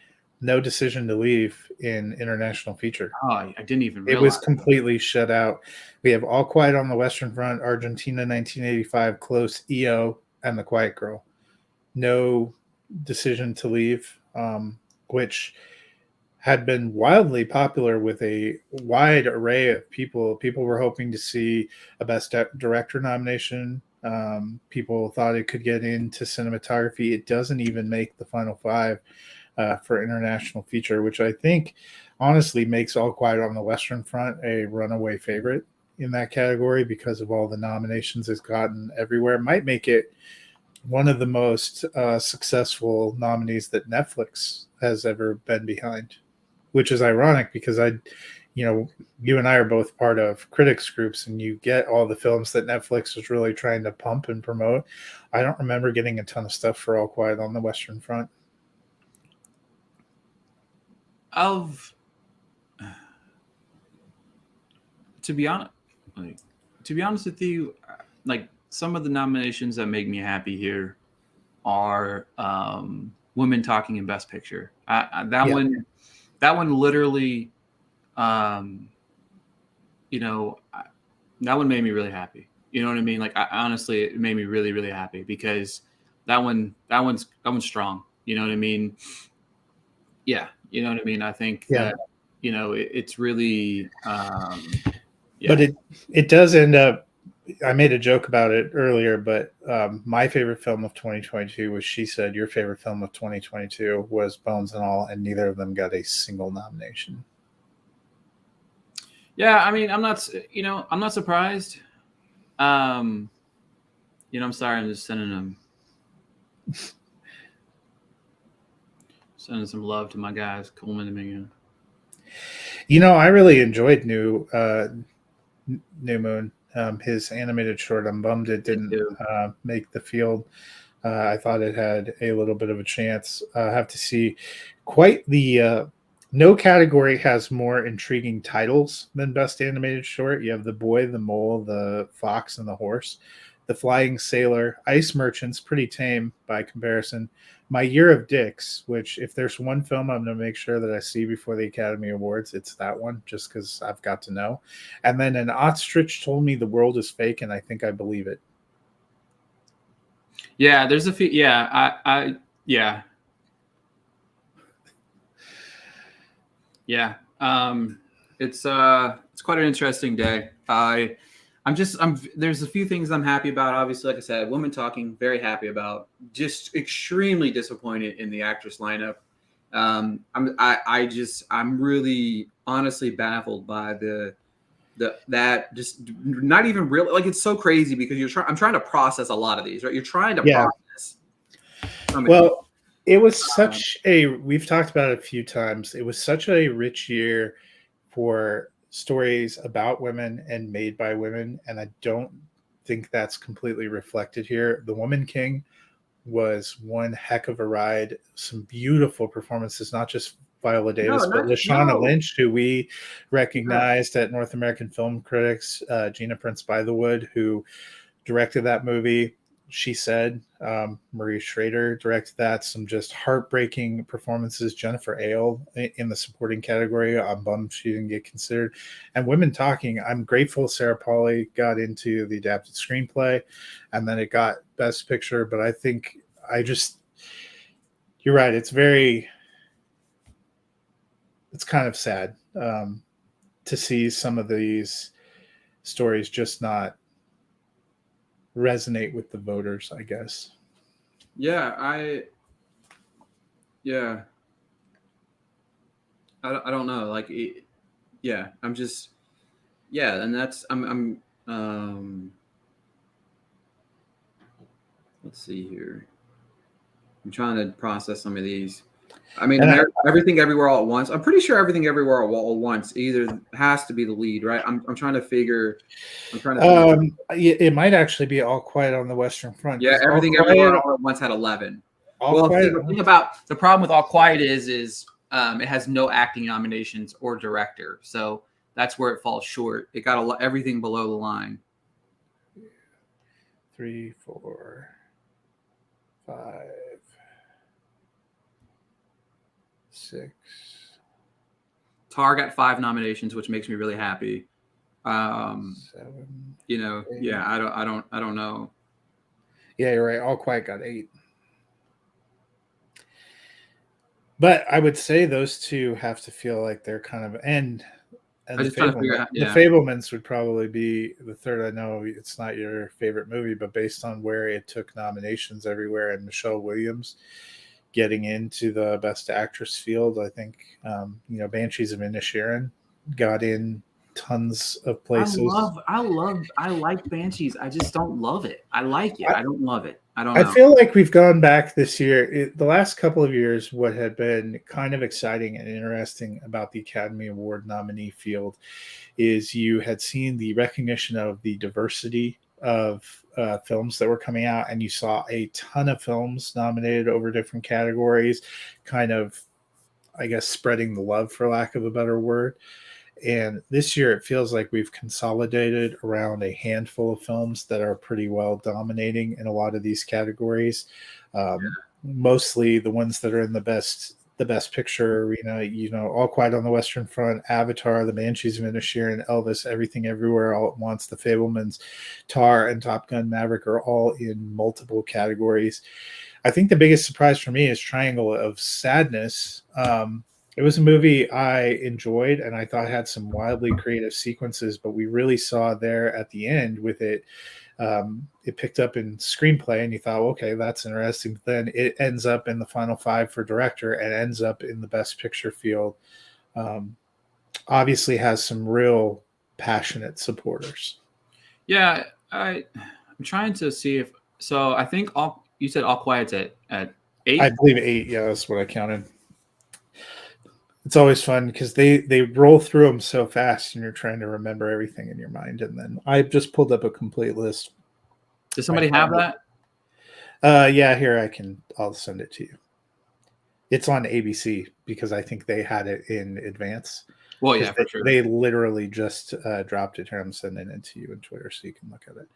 Speaker 2: No Decision to Leave in international feature.
Speaker 1: Oh, I didn't even realize.
Speaker 2: It was completely shut out. We have All Quiet on the Western Front, Argentina 1985, Close, EO, and The Quiet Girl. No Decision to Leave, which had been wildly popular with a wide array of people. People were hoping to see a Best Director nomination. People thought it could get into cinematography. It doesn't even make the final five for international feature, which I think honestly makes All Quiet on the Western Front a runaway favorite in that category because of all the nominations it's gotten everywhere. Might make it one of the most successful nominees that Netflix has ever been behind, which is ironic because you and I are both part of critics groups and you get all the films that Netflix is really trying to pump and promote. I don't remember getting a ton of stuff for All Quiet on the Western Front.
Speaker 1: To be honest with you, like some of the nominations that make me happy here are women talking in Best Picture. That one literally, that one made me really happy. You know what I mean? Like honestly, it made me really, really happy because that one's strong. You know what I mean? Yeah, you know what I mean. I think that it's really.
Speaker 2: But it does end up. I made a joke about it earlier, but my favorite film of 2022 was She Said. Your favorite film of 2022 was Bones and All, and neither of them got a single nomination.
Speaker 1: Yeah, I mean, I'm not surprised. I'm sorry, I'm just sending some love to my guys, Coleman and Mingo.
Speaker 2: I really enjoyed New Moon. His animated short. I'm bummed it didn't make the field. I thought it had a little bit of a chance. Have to see. Quite the no category has more intriguing titles than Best Animated Short. You have The Boy, the Mole, The Fox, and the Horse. The Flying Sailor, Ice Merchants, pretty tame by comparison. My Year of Dicks, which if there's one film I'm going to make sure that I see before the Academy Awards, it's that one, just because I've got to know. And then an ostrich told me the world is fake, and I think I believe it.
Speaker 1: Yeah, there's a few. Yeah, yeah. Yeah. It's quite an interesting day. There's a few things I'm happy about. Obviously, like I said, Women Talking, very happy about. Just extremely disappointed in the actress lineup. I'm really honestly baffled by that just not even real, like, it's so crazy because I'm trying to process a lot of these, right? You're trying to process.
Speaker 2: Well, it was we've talked about it a few times. It was such a rich year for stories about women and made by women. And I don't think that's completely reflected here. The Woman King was one heck of a ride. Some beautiful performances, not just Viola Davis, but Lashana Lynch, who we recognized at North American Film Critics, Gina Prince Bythewood, who directed that movie. She said, Marie Schrader directed that. Some just heartbreaking performances. Jennifer Ale in the supporting category. I'm bummed she didn't get considered. And Women Talking, I'm grateful Sarah Polley got into the adapted screenplay, and then it got Best Picture. But I think you're right. It's kind of sad to see some of these stories just not resonate with the voters, I guess.
Speaker 1: Yeah, I don't know. Like, I'm just, and that's, let's see here. I'm trying to process some of these. I mean, Everything Everywhere All at Once. I'm pretty sure Everything Everywhere All at Once either has to be the lead, right? I'm trying to figure.
Speaker 2: It might actually be All Quiet on the Western Front.
Speaker 1: Yeah, Everything Everywhere All at Once had 11. The thing about the problem with All Quiet is it has no acting nominations or director, so that's where it falls short. It got everything below the line.
Speaker 2: 3, 4, 5, 6.
Speaker 1: Tar got 5 nominations, which makes me really happy.
Speaker 2: 7.
Speaker 1: I don't know.
Speaker 2: Yeah, you're right. All Quiet got 8. But I would say those two have to feel like they're kind of the Fabelmans would probably be the third. I know it's not your favorite movie, but based on where it took nominations everywhere, and Michelle Williams getting into the Best Actress field, I think Banshees of Inisherin got in tons of places.
Speaker 1: I like Banshees. I just don't love it. I like it. I don't love it. I don't know.
Speaker 2: I feel like we've gone back this year. The last couple of years, what had been kind of exciting and interesting about the Academy Award nominee field is you had seen the recognition of the diversity of films that were coming out, and you saw a ton of films nominated over different categories, kind of, I guess, spreading the love, for lack of a better word. And this year, it feels like we've consolidated around a handful of films that are pretty well dominating in a lot of these categories. Mostly the ones that are in the best picture arena. All Quiet on the Western Front, Avatar, The Banshees of Inisherin, Elvis, Everything Everywhere All at Once, The Fabelmans, Tar, and Top Gun Maverick are all in multiple categories. I think the biggest surprise for me is Triangle of Sadness. It was a movie I enjoyed, and I thought had some wildly creative sequences, but we really saw there at the end with it, it picked up in screenplay, and you thought, okay, that's interesting. But then it ends up in the final 5 for director and ends up in the Best Picture field. Obviously has some real passionate supporters.
Speaker 1: Yeah, I'm trying to see if so. I think you said All Quiet's at 8.
Speaker 2: I believe 8. Yeah, that's what I counted. It's always fun because they roll through them so fast, and you're trying to remember everything in your mind. And then I just pulled up a complete list.
Speaker 1: Does somebody have that?
Speaker 2: Yeah, here I'll send it to you. It's on ABC because I think they had it in advance.
Speaker 1: Well, yeah, for sure.
Speaker 2: They literally just dropped it here. I'm sending it to you on Twitter so you can look at it.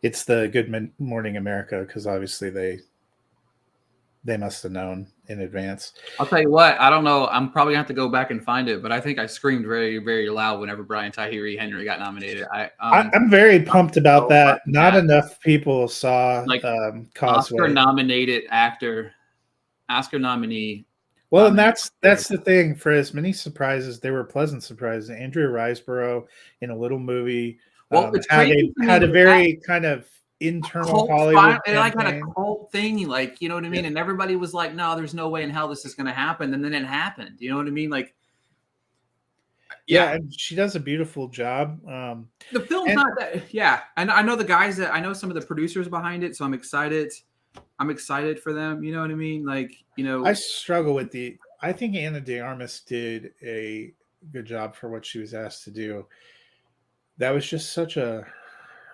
Speaker 2: It's the Good Morning America, because obviously they must have known. in advance.
Speaker 1: I'll tell you what, I don't know. I'm probably going to have to go back and find it, but I think I screamed very, very loud whenever Brian Tyree Henry got nominated.
Speaker 2: I'm very pumped about that. Not enough people saw
Speaker 1: like
Speaker 2: Causeway.
Speaker 1: Oscar nominee.
Speaker 2: Well, and that's the thing. For as many surprises, they were pleasant surprises. Andrea Riseborough in a little movie.
Speaker 1: Well, it's
Speaker 2: had a very kind of internal Hollywood
Speaker 1: it like had a cult thing, like, you know what I mean? And everybody was like, no, there's no way in hell this is going to happen. And then it happened. You know what I mean? Like,
Speaker 2: yeah, and she does a beautiful job.
Speaker 1: The film's not that, and I know I know some of the producers behind it, so I'm excited. I'm excited for them. You know what I mean? Like, you know,
Speaker 2: I struggle with I think Ana de Armas did a good job for what she was asked to do. That was just such a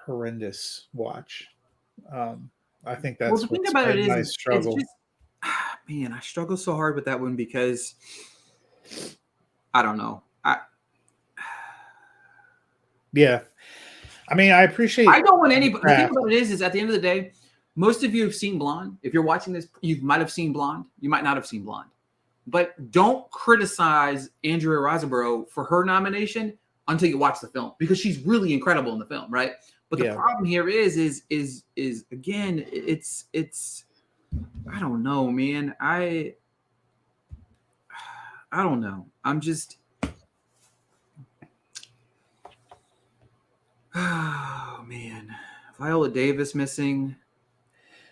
Speaker 2: horrendous watch. I think that's
Speaker 1: the thing about it is,
Speaker 2: my struggle.
Speaker 1: It's just, man, I struggle so hard with that one because I don't know.
Speaker 2: Yeah, I mean, I appreciate.
Speaker 1: I don't want anybody. The thing about it is at the end of the day, most of you have seen Blonde. If you're watching this, you might have seen Blonde. You might not have seen Blonde. But don't criticize Andrea Riseborough for her nomination until you watch the film, because she's really incredible in the film, right? But the problem here is again, it's I don't know, man. I don't know. I'm just, oh man, Viola Davis missing.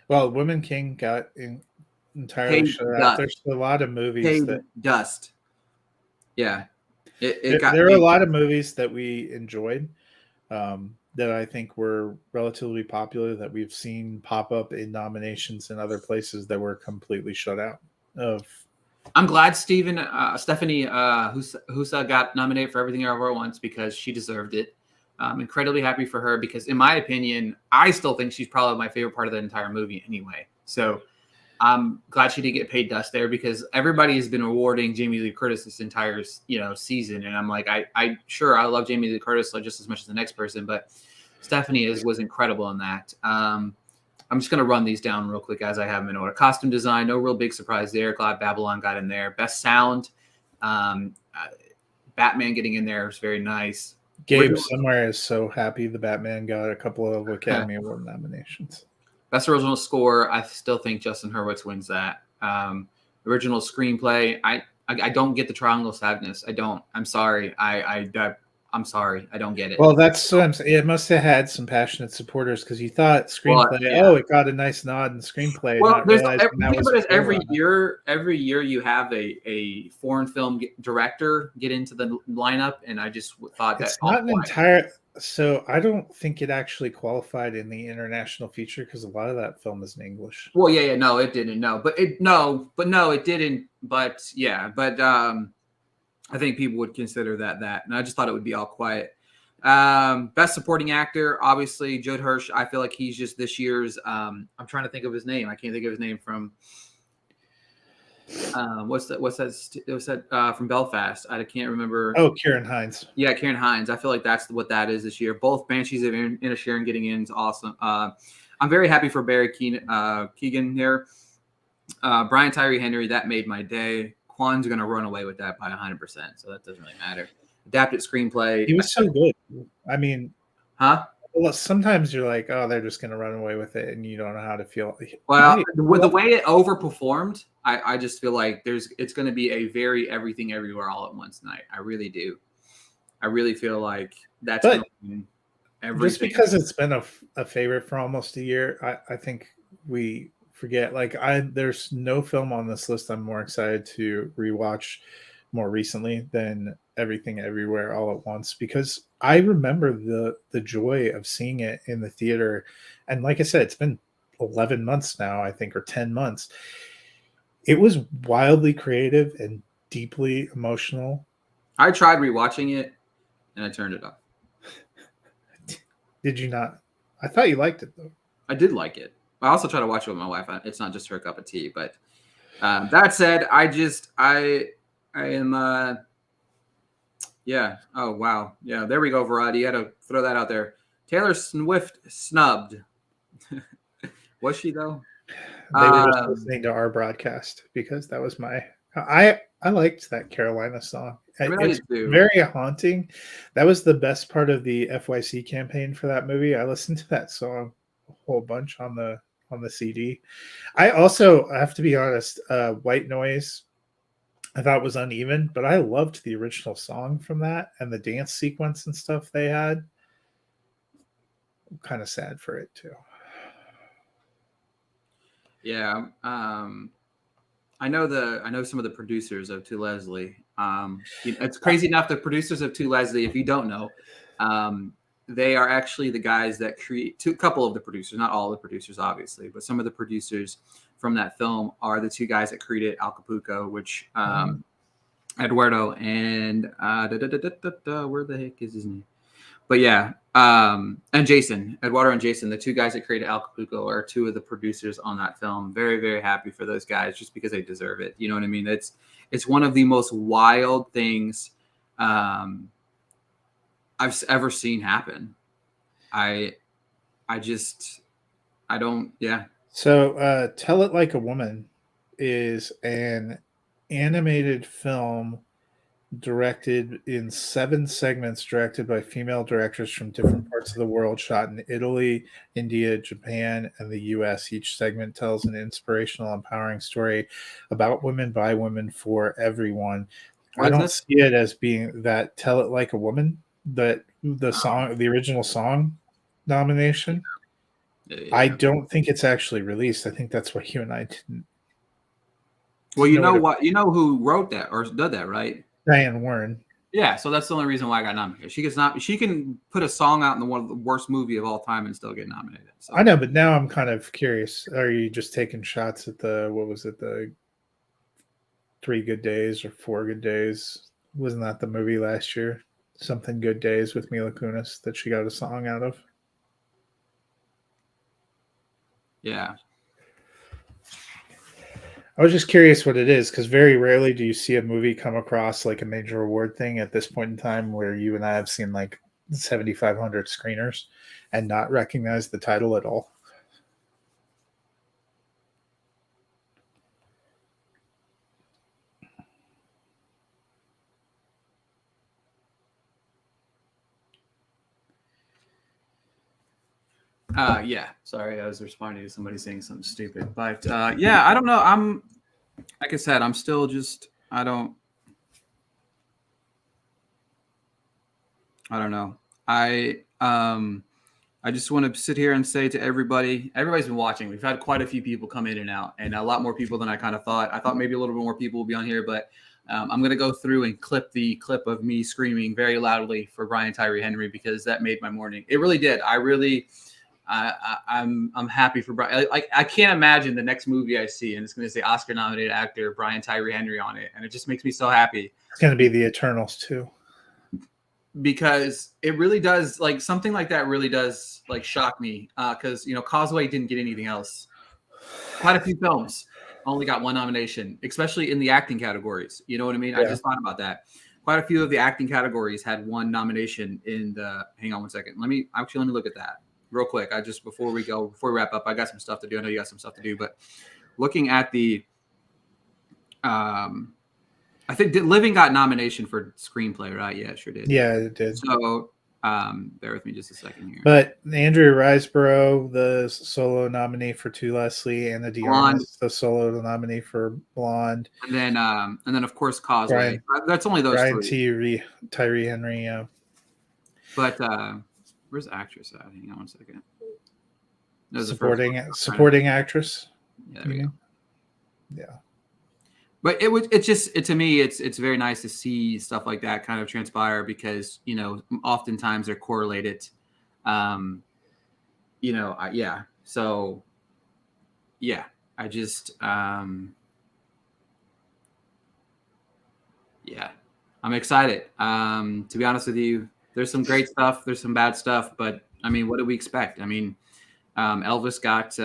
Speaker 2: Well, Women King got entirely shut out. There's a lot of movies that
Speaker 1: dust. Yeah,
Speaker 2: there are a lot of movies that we enjoyed that I think were relatively popular that we've seen pop up in nominations in other places that were completely shut out of.
Speaker 1: I'm glad Stephanie Husa got nominated for Everything Everywhere at Once, because she deserved it. I'm incredibly happy for her, because in my opinion, I still think she's probably my favorite part of the entire movie anyway. So I'm glad she didn't get paid dust there, because everybody has been awarding Jamie Lee Curtis this entire, season. And I'm like, I love Jamie Lee Curtis like just as much as the next person, but Stephanie was incredible in that. I'm just going to run these down real quick as I have them in order. Costume design, no real big surprise there. Glad Babylon got in there. Best sound, Batman getting in there was very nice.
Speaker 2: Gabe somewhere is so happy the Batman got a couple of Academy Award nominations.
Speaker 1: Best original score, I still think Justin Hurwitz wins that. Original screenplay, I don't get the Triangle of Sadness. I don't. I'm sorry. I'm sorry. I don't get it.
Speaker 2: Well, that's what I'm saying. It must have had some passionate supporters, because you thought screenplay. It got a nice nod in screenplay.
Speaker 1: Well, every year you have a foreign film director get into the lineup, and I just thought
Speaker 2: it's not an entire. So I don't think it actually qualified in the international feature, because a lot of that film is in English.
Speaker 1: Well, no, it didn't. It didn't. But I think people would consider that. And I just thought it would be all quiet. Best supporting actor, obviously, Judd Hirsch. I feel like he's just this year's. I'm trying to think of his name. I can't think of his name from. What's that from Belfast? I can't remember.
Speaker 2: Oh, Kieran Hines.
Speaker 1: Yeah, Kieran Hines. I feel like that's what that is this year. Both Banshees of Inisherin getting in is awesome. I'm very happy for Barry Keoghan here. Brian Tyree Henry, that made my day. Kwan's going to run away with that by 100%, so that doesn't really matter. Adapted screenplay.
Speaker 2: He was so good. I mean,
Speaker 1: huh?
Speaker 2: Well, sometimes you're like, oh, they're just going to run away with it, and you don't know how to feel.
Speaker 1: Well, with the way it overperformed, I just feel like it's going to be a very Everything Everywhere All at Once night. I really do. I really feel like that's going to win everything.
Speaker 2: Just because it's been a favorite for almost a year, I think we forget. Like, there's no film on this list I'm more excited to rewatch more recently than Everything Everywhere All at Once, because I remember the joy of seeing it in the theater. And like I said, it's been 11 months now, I think, or 10 months. It was wildly creative and deeply emotional.
Speaker 1: I tried rewatching it and I turned it off.
Speaker 2: Did you not? I thought you liked it, though. I
Speaker 1: did like it. I also try to watch it with my wife. It's not just her cup of tea. But that said, I am yeah. Oh, wow. Yeah, there we go, Variety. You had to throw that out there. Taylor Swift snubbed. Was she, though?
Speaker 2: They were just listening to our broadcast because that was I liked that Carolina song. It's very haunting. That was the best part of the FYC campaign for that movie. I listened to that song a whole bunch on the CD. I also have to be honest, White Noise I thought was uneven, but I loved the original song from that and the dance sequence and stuff they had. I'm kind of sad for it too.
Speaker 1: Yeah. I know some of the producers of To Leslie. It's crazy enough. The producers of To Leslie, if you don't know, they are actually the guys that create a couple of the producers, not all the producers, obviously, but some of the producers from that film are the two guys that created Acapulco, which Eduardo and where the heck is his name? But yeah, and Jason, Eduardo and Jason, the two guys that created Acapulco, are two of the producers on that film. Very, very happy for those guys, just because they deserve it. You know what I mean? It's one of the most wild things I've ever seen happen. I don't. Yeah.
Speaker 2: So, Tell It Like a Woman is an animated film directed in 7 segments, directed by female directors from different parts of the world, shot in Italy, India, Japan, and the US. Each segment tells an inspirational, empowering story about women by women for everyone. I don't see it as being that Tell It Like a Woman, that the original song nomination. Yeah. I don't think it's actually released. I think that's why you and I didn't.
Speaker 1: Well, you know what? You know who wrote that or did that, right?
Speaker 2: Diane Warren.
Speaker 1: Yeah, so that's the only reason why I got nominated. She can put a song out in the one of the worst movie of all time and still get nominated. So.
Speaker 2: I know, but now I'm kind of curious. Are you just taking shots at the 3 Good Days or 4 Good Days? Wasn't that the movie last year? Something Good Days with Mila Kunis that she got a song out of.
Speaker 1: Yeah.
Speaker 2: I was just curious what it is, because very rarely do you see a movie come across like a major award thing at this point in time, where you and I have seen like 7,500 screeners and not recognize the title at all.
Speaker 1: Yeah. Sorry, I was responding to somebody saying something stupid. But yeah, I don't know. I'm, like I said, I'm still just, I don't know. I just want to sit here and say to everybody's been watching. We've had quite a few people come in and out, and a lot more people than I kind of thought. I thought maybe a little bit more people will be on here, but I'm going to go through and clip the clip of me screaming very loudly for Brian Tyree Henry, because that made my morning. It really did. I'm happy for Brian. I can't imagine the next movie I see and it's going to say Oscar-nominated actor Brian Tyree Henry on it, and it just makes me so happy.
Speaker 2: It's going to be The Eternals too,
Speaker 1: because it really does, like, something like that really does like shock me, because Causeway didn't get anything else. Quite a few films only got 1 nomination, especially in the acting categories. You know what I mean? Yeah. I just thought about that. Quite a few of the acting categories had 1 nomination in the. Hang on one second. Let me look at that real quick. Before we wrap up, I got some stuff to do. I know you got some stuff to do, but looking at the, I think Living got nomination for screenplay, right? Yeah, it sure did.
Speaker 2: Yeah, it did.
Speaker 1: So, bear with me just a second here.
Speaker 2: But Andrea Riseborough, the solo nominee for To Leslie, Anna de Armas, the solo nominee for Blonde,
Speaker 1: and then of course Causeway. That's only those
Speaker 2: Brian
Speaker 1: 3.
Speaker 2: Tyree Henry, yeah.
Speaker 1: But where's the actress at? Hang on one second.
Speaker 2: Supporting actress.
Speaker 1: Yeah, there we go.
Speaker 2: Yeah. But
Speaker 1: to me, it's very nice to see stuff like that kind of transpire, because oftentimes they're correlated. Yeah. So yeah, I just yeah, I'm excited. To be honest with you, there's some great stuff, there's some bad stuff, but I mean, what do we expect? I mean, Elvis got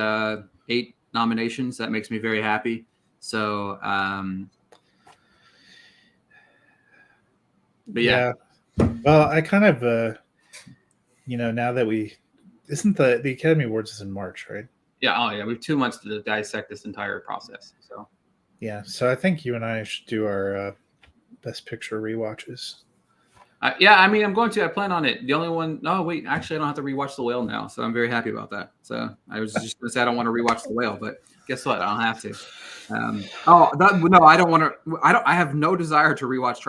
Speaker 1: 8 nominations. That makes me very happy. So, but yeah.
Speaker 2: Well, I kind of, now that isn't the Academy Awards is in March, right?
Speaker 1: Yeah. Oh, yeah. We have 2 months to dissect this entire process. So.
Speaker 2: Yeah. So I think you and I should do our Best Picture rewatches.
Speaker 1: Yeah, I mean, I'm going to. I plan on it. The only one. No, wait. Actually, I don't have to rewatch The Whale now, so I'm very happy about that. So I was just going to say I don't want to rewatch The Whale, but guess what? I don't have to. No, I don't want to. I have no desire to rewatch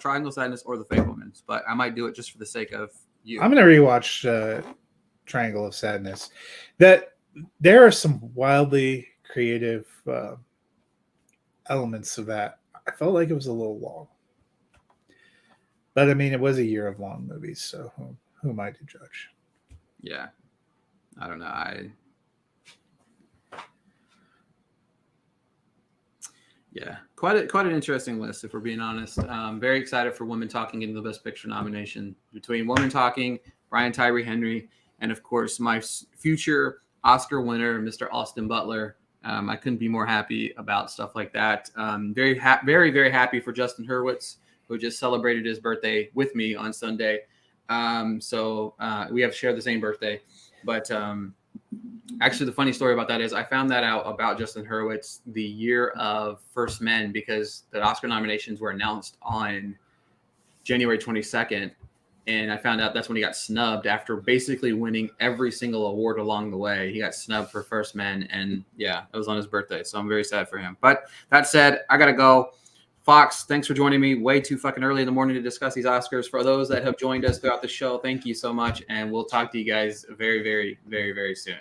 Speaker 1: Triangle of Sadness or The Fabelmans, but I might do it just for the sake of you.
Speaker 2: I'm going to rewatch Triangle of Sadness. That there are some wildly creative elements of that. I felt like it was a little long. But I mean, it was a year of long movies, so who am I to judge?
Speaker 1: Yeah, I don't know. Yeah, quite an interesting list, if we're being honest. Very excited for Women Talking in the Best Picture nomination between Women Talking, Brian Tyree Henry, and of course my future Oscar winner, Mr. Austin Butler. I couldn't be more happy about stuff like that. Very, very happy for Justin Hurwitz, who just celebrated his birthday with me on Sunday. So we have shared the same birthday. But actually, the funny story about that is I found that out about Justin Hurwitz the year of First Men, because the Oscar nominations were announced on January 22nd. And I found out that's when he got snubbed after basically winning every single award along the way. He got snubbed for First Men. And yeah, it was on his birthday. So I'm very sad for him. But that said, I got to go. Fox, thanks for joining me way too fucking early in the morning to discuss these Oscars. For those that have joined us throughout the show, thank you so much. And we'll talk to you guys very, very, very, very soon.